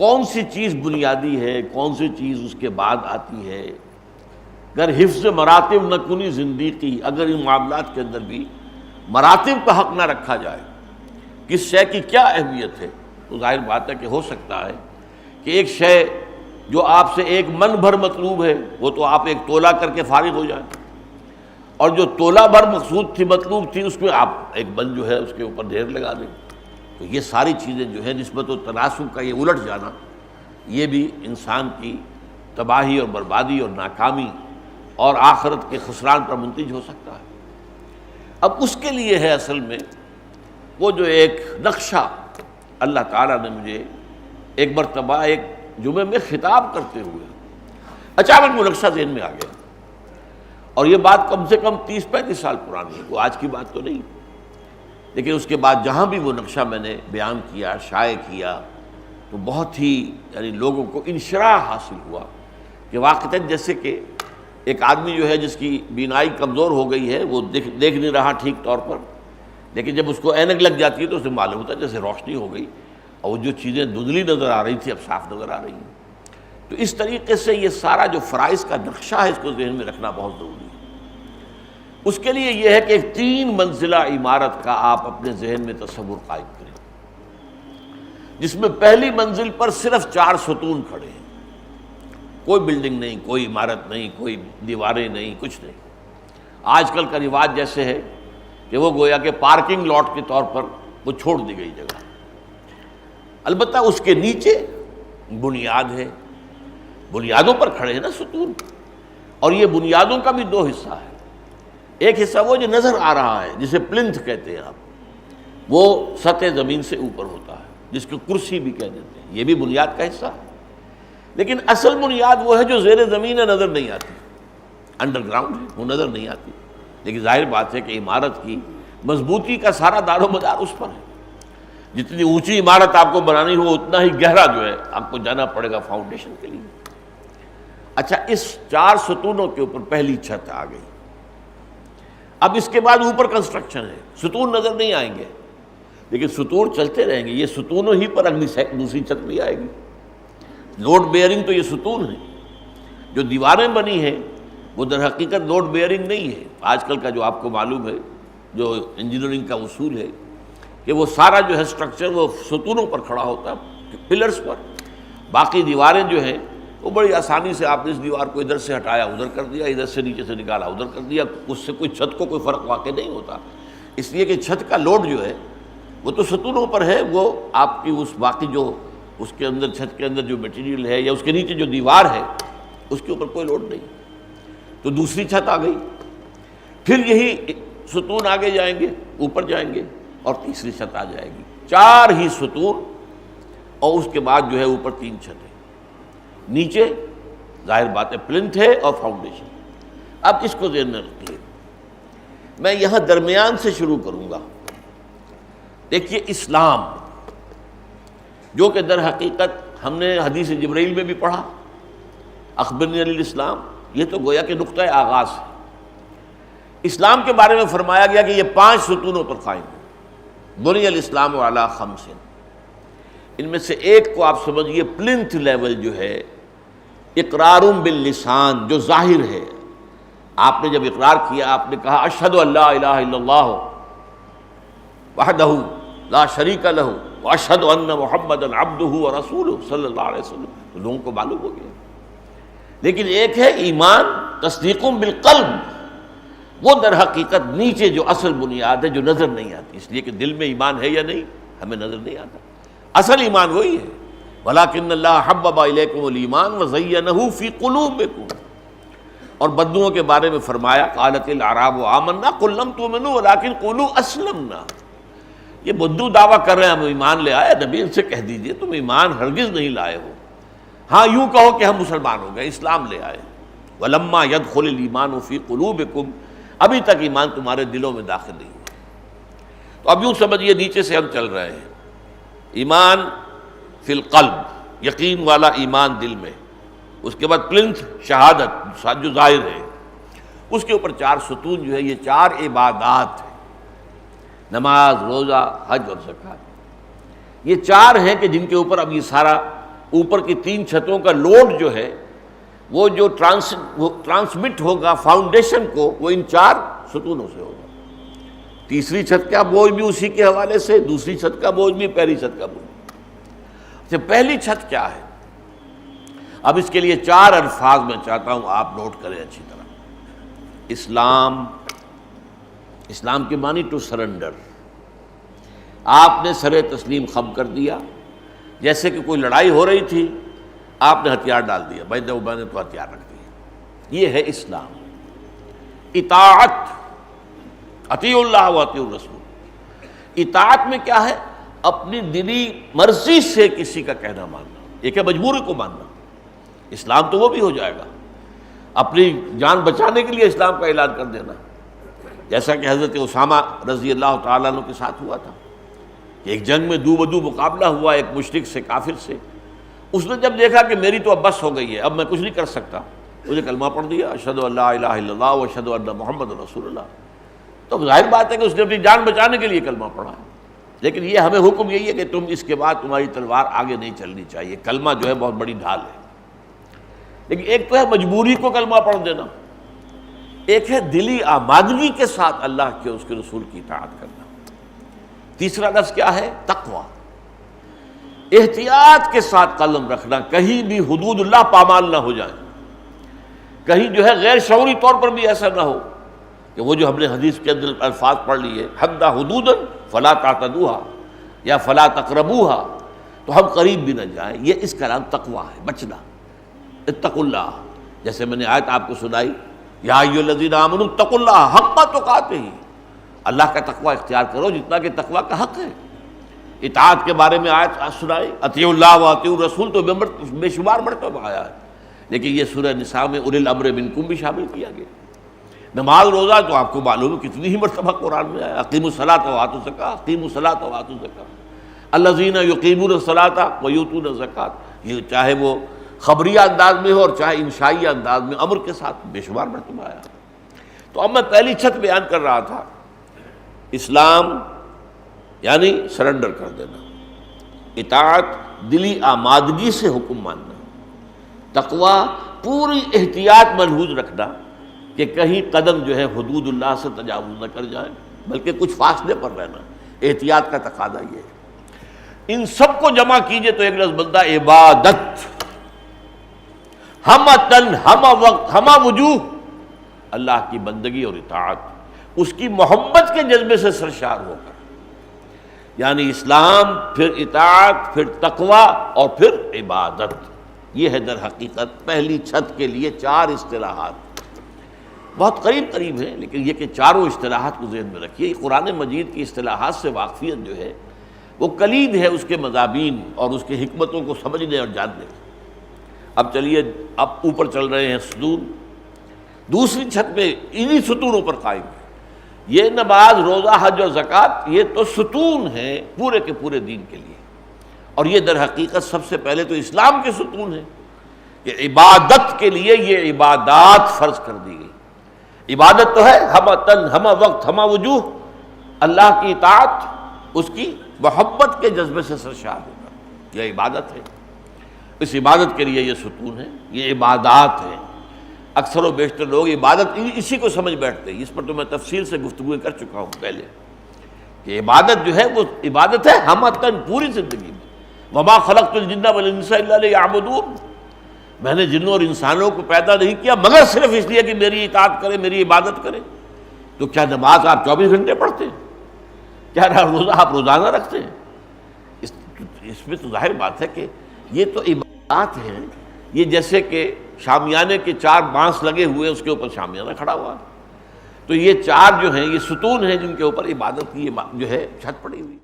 کون سی چیز بنیادی ہے، کون سی چیز اس کے بعد آتی ہے. اگر حفظ مراتب نہ کنی زندگی، اگر ان معاملات کے اندر بھی مراتب کا حق نہ رکھا جائے، کس شے کی کیا اہمیت ہے، تو ظاہر بات ہے کہ ہو سکتا ہے کہ ایک شے جو آپ سے 1 من بھر مطلوب ہے وہ تو آپ 1 تولہ کر کے فارغ ہو جائیں، اور جو تولہ بھر مقصود تھی، مطلوب تھی، اس میں آپ 1 من جو ہے اس کے اوپر ڈھیر لگا دیں. تو یہ ساری چیزیں جو ہے نسبت و تناسب کا یہ الٹ جانا، یہ بھی انسان کی تباہی اور بربادی اور ناکامی اور آخرت کے خسران پر منتج ہو سکتا ہے. اب اس کے لیے ہے اصل میں وہ جو ایک نقشہ اللہ تعالیٰ نے مجھے ایک مرتبہ ایک جمعے میں خطاب کرتے ہوئے اچانک وہ نقشہ ذہن میں آ گیا. اور یہ بات کم سے کم 30-35 سال پرانی ہے، کوئی آج کی بات تو نہیں. لیکن اس کے بعد جہاں بھی وہ نقشہ میں نے بیان کیا، شائع کیا، تو بہت ہی یعنی لوگوں کو انشراح حاصل ہوا کہ واقعتاً جیسے کہ ایک آدمی جو ہے جس کی بینائی کمزور ہو گئی ہے، وہ دیکھ نہیں رہا ٹھیک طور پر، لیکن جب اس کو اینک لگ جاتی ہے تو اسے معلوم ہوتا ہے جیسے روشنی ہو گئی، اور وہ جو چیزیں دھندلی نظر آ رہی تھی اب صاف نظر آ رہی ہیں. تو اس طریقے سے یہ سارا جو فرائض کا نقشہ ہے اس کو ذہن میں رکھنا بہت ضروری ہے. اس کے لیے یہ ہے کہ ایک 3 منزلہ عمارت کا آپ اپنے ذہن میں تصور قائم کریں، جس میں پہلی منزل پر صرف 4 ستون کھڑے ہیں، کوئی بلڈنگ نہیں، کوئی عمارت نہیں، کوئی دیواریں نہیں، کچھ نہیں. آج کل کا رواج جیسے ہے کہ وہ گویا کہ پارکنگ لاٹ کے طور پر وہ چھوڑ دی گئی جگہ. البتہ اس کے نیچے بنیاد ہے، بنیادوں پر کھڑے ہیں نا ستون. اور یہ بنیادوں کا بھی 2 حصہ ہے. ایک حصہ وہ جو نظر آ رہا ہے جسے پلنتھ کہتے ہیں آپ، وہ سطح زمین سے اوپر ہوتا ہے، جس کو کرسی بھی کہہ دیتے ہیں، یہ بھی بنیاد کا حصہ ہے. لیکن اصل بنیاد وہ ہے جو زیر زمین ہے، نظر نہیں آتی، انڈر گراؤنڈ ہے، وہ نظر نہیں آتی. لیکن ظاہر بات ہے کہ عمارت کی مضبوطی کا سارا دار و مدار اس پر ہے. جتنی اونچی عمارت آپ کو بنانی ہو اتنا ہی گہرا جو ہے آپ کو جانا پڑے گا فاؤنڈیشن کے لیے. اچھا، اس 4 ستونوں کے اوپر پہلی چھت آ گئی. اب اس کے بعد اوپر کنسٹرکشن ہے، ستون نظر نہیں آئیں گے لیکن ستون چلتے رہیں گے. یہ ستونوں ہی پر اگلی دوسری چھت بھی آئے گی. لوڈ بیئرنگ تو یہ ستون ہے. جو دیواریں بنی ہیں وہ در حقیقت لوڈ بیئرنگ نہیں ہے. آج کل کا جو آپ کو معلوم ہے جو انجینئرنگ کا اصول ہے کہ وہ سارا جو ہے اسٹرکچر وہ ستونوں پر کھڑا ہوتا ہے، پلرز پر. باقی دیواریں جو ہیں وہ بڑی آسانی سے آپ نے اس دیوار کو ادھر سے ہٹایا ادھر کر دیا، ادھر سے نیچے سے نکالا ادھر کر دیا، اس سے کوئی چھت کو کوئی فرق واقع نہیں ہوتا. اس لیے کہ چھت کا لوڈ جو ہے وہ تو ستونوں پر ہے، وہ آپ کی اس باقی جو اس کے اندر چھت کے اندر جو میٹیریل ہے یا اس کے نیچے جو دیوار ہے اس کے اوپر کوئی لوڈ نہیں. تو دوسری چھت آ گئی. پھر یہی ستون آگے جائیں گے، اوپر جائیں گے اور تیسری چھت آ جائے گی. 4 ہی ستون اور اس کے بعد جو ہے اوپر 3 چھتیں. نیچے ظاہر بات ہے پلنتھ ہے اور فاؤنڈیشن. اب اس کو ذہن میں رکھیے، میں یہاں درمیان سے شروع کروں گا. دیکھیے اسلام جو کہ در حقیقت ہم نے حدیث جبرائیل میں بھی پڑھا، اخبرنی عن الاسلام، یہ تو گویا کہ نقطہ آغاز ہے. اسلام کے بارے میں فرمایا گیا کہ یہ 5 ستونوں پر قائم ہے. بنی الاسلام علی 5. ان میں سے ایک کو آپ سمجھیے پلنتھ لیول جو ہے اقرار باللسان، جو ظاہر ہے. آپ نے جب اقرار کیا، آپ نے کہا اشہد ان لا الہ الا اللہ وحدہ لا شریک لہ واشہد ان محمدا عبدہ ورسولہ صلی اللہ علیہ وسلم، تو لوگوں کو معلوم ہو گیا. لیکن ایک ہے ایمان تصدیق بالقلب، وہ در حقیقت نیچے جو اصل بنیاد ہے جو نظر نہیں آتی، اس لیے کہ دل میں ایمان ہے یا نہیں ہمیں نظر نہیں آتا. اصل ایمان وہی ہے، وَلَٰكِنَّ اللَّهَ حَبَّبَ إِلَيْكُمُ الْإِيمَانَ وَزَيَّنَهُ فِي قُلُوبِكُمْ. اور بدوؤں کے بارے میں فرمایا قالت الاعراب آمنا قل لم تؤمنوا ولكن قولوا اسلمنا. یہ بدو دعویٰ کر رہے ہیں ہم ایمان لے آئے، نبی ان سے کہہ دیجئے تم ایمان ہرگز نہیں لائے ہو، ہاں یوں کہو کہ ہم مسلمان ہو گئے، اسلام لے آئے. وَلَمَّا يَدْخُلِ الْإِيمَانُ فِي قُلُوبِكُمْ، ابھی تک ایمان تمہارے دلوں میں داخل نہیں ہوا. تو اب یوں سمجھیے نیچے سے ہم چل رہے ہیں. ایمان فی القلب، یقین والا ایمان دل میں. اس کے بعد پلنتھ شہادت جو ظاہر ہے. اس کے اوپر 4 ستون جو ہے، یہ 4 عبادات ہیں، نماز، روزہ، حج اور زکوٰۃ. یہ 4 ہیں کہ جن کے اوپر اب یہ سارا اوپر کی 3 چھتوں کا لوڈ جو ہے وہ جو ٹرانسمٹ ہوگا فاؤنڈیشن کو، وہ ان 4 ستونوں سے ہوگا۔ تیسری چھت کا بوجھ بھی اسی کے حوالے سے، دوسری چھت کا بوجھ بھی، پہلی چھت کا بوجھ۔ اچھا، پہلی چھت کیا ہے؟ اب اس کے لیے 4 الفاظ میں چاہتا ہوں آپ نوٹ کریں اچھی طرح۔ اسلام، اسلام کے معنی ٹو سرنڈر، آپ نے سر تسلیم خم کر دیا، جیسے کہ کوئی لڑائی ہو رہی تھی، آپ نے ہتھیار ڈال دیا، میں نے تو ہتھیار رکھ دیا، یہ ہے اسلام۔ اطاعت، اطیعوا اللہ و اطیعوا الرسول، اطاعت میں کیا ہے؟ اپنی دلی مرضی سے کسی کا کہنا ماننا، ایک ہے مجبوری کو ماننا، اسلام تو وہ بھی ہو جائے گا، اپنی جان بچانے کے لیے اسلام کا اعلان کر دینا، جیسا کہ حضرت اسامہ رضی اللہ تعالیٰ عنہ کے ساتھ ہوا تھا کہ ایک جنگ میں دو بدو مقابلہ ہوا ایک مشرک سے، کافر سے۔ اس نے جب دیکھا کہ میری تو اب بس ہو گئی ہے، اب میں کچھ نہیں کر سکتا، مجھے کلمہ پڑھ دیا، اشہد ان لا الہ الا اللہ و اشہد ان محمد رسول اللہ۔ تو ظاہر بات ہے کہ اس نے اپنی جان بچانے کے لیے کلمہ پڑھا، لیکن یہ ہمیں حکم یہی ہے کہ تم اس کے بعد تمہاری تلوار آگے نہیں چلنی چاہیے، کلمہ جو ہے بہت بڑی ڈھال ہے۔ لیکن ایک تو ہے مجبوری کو کلمہ پڑھ دینا، ایک ہے دلی آمادگی کے ساتھ اللہ کے اس کے رسول کی اطاعت کرنا۔ تیسرا لفظ کیا ہے؟ تقویٰ، احتیاط کے ساتھ قلم رکھنا، کہیں بھی حدود اللہ پامال نہ ہو جائیں، کہیں جو ہے غیر شعوری طور پر بھی ایسا نہ ہو کہ وہ جو ہم نے حدیث کے اندر الفاظ پڑھ لیے، حد حدودا فلا تعتدوها یا فلا تقربوها، تو ہم قریب بھی نہ جائیں، یہ اس کا نام تقویٰ ہے، بچنا۔ اتقوا اللہ، جیسے میں نے آیت آپ کو سنائی، یا ایھا الذین آمنوا اتقوا اللہ حق تقاتہ، اللہ کا تقویٰ اختیار کرو جتنا کہ تقویٰ کا حق ہے۔ اطاعت کے بارے میں آیت سنائی، اطیعوا اللہ و اطیعوا الرسول، تو بے شمار مرتبہ آیا ہے، لیکن یہ سورہ نساء میں اولی الامر منکم بھی شامل کیا گیا۔ نماز روزہ تو آپ کو معلوم ہے کتنی ہی مرتبہ قرآن میں آیا، اقیموا الصلاۃ وآتوا الزکاۃ، اقیموا الصلاۃ وآتوا الزکاۃ، الذین یقیمون الصلاۃ ویؤتون الزکاۃ، یہ چاہے وہ خبریہ انداز میں ہو اور چاہے انشائیہ انداز میں، امر کے ساتھ بے شمار مرتبہ آیا۔ تو اب میں پہلی چھت بیان کر رہا تھا، اسلام یعنی سرنڈر کر دینا، اطاعت دلی آمادگی سے حکم ماننا، تقویٰ پوری احتیاط ملحوظ رکھنا کہ کہیں قدم جو ہے حدود اللہ سے تجاوز نہ کر جائیں، بلکہ کچھ فاصلے پر رہنا، احتیاط کا تقاضا یہ ہے۔ ان سب کو جمع کیجئے تو ایک لفظ بنتا ہے عبادت، ہمہ تن، ہمہ وقت، ہمہ وجوہ، اللہ کی بندگی اور اطاعت، اس کی محبت کے جذبے سے سرشار ہو کر، یعنی اسلام، پھر اطاعت، پھر تقویٰ اور پھر عبادت۔ یہ ہے در حقیقت پہلی چھت کے لیے 4 اصطلاحات، بہت قریب ہیں، لیکن یہ کہ چاروں اصطلاحات کو ذہن میں رکھیے۔ قرآن مجید کی اصطلاحات سے واقفیت جو ہے وہ کلید ہے اس کے مضامین اور اس کے حکمتوں کو سمجھنے اور جاننے کی۔ اب چلیے، اب اوپر چل رہے ہیں ستون، دوسری چھت میں انہی ستونوں پر قائم ہے۔ یہ نماز، روزہ، حج اور زکوٰۃ، یہ تو ستون ہیں پورے کے پورے دین کے لیے، اور یہ در حقیقت سب سے پہلے تو اسلام کے ستون ہیں کہ عبادت کے لیے یہ عبادات فرض کر دی گئی۔ عبادت تو ہے ہمہ تن، ہمہ وقت، ہمہ وجوہ، اللہ کی اطاعت، اس کی محبت کے جذبے سے سرشار ہوگا، یہ عبادت ہے۔ اس عبادت کے لیے یہ ستون ہے، یہ عبادات ہیں۔ اکثر و بیشتر لوگ عبادت اسی کو سمجھ بیٹھتے ہیں، اس پر تو میں تفصیل سے گفتگو کر چکا ہوں پہلے کہ عبادت جو ہے وہ عبادت ہے ہمہ تن، پوری زندگی میں۔ وما خلقت الجن والانس الا لیعبدون، میں نے جنوں اور انسانوں کو پیدا نہیں کیا مگر صرف اس لیے کہ میری اطاعت کرے، میری عبادت کرے۔ تو کیا نماز آپ 24 گھنٹے پڑھتے ہیں؟ کیا روزہ آپ روزانہ رکھتے ہیں؟ اس میں تو ظاہر بات ہے کہ یہ تو عبادات ہیں۔ یہ جیسے کہ شامیانے کے 4 بانس لگے ہوئے، اس کے اوپر شامیانہ کھڑا ہوا، تو یہ 4 جو ہیں یہ ستون ہیں جن کے اوپر عبادت کی جو ہے چھت پڑی ہوئی۔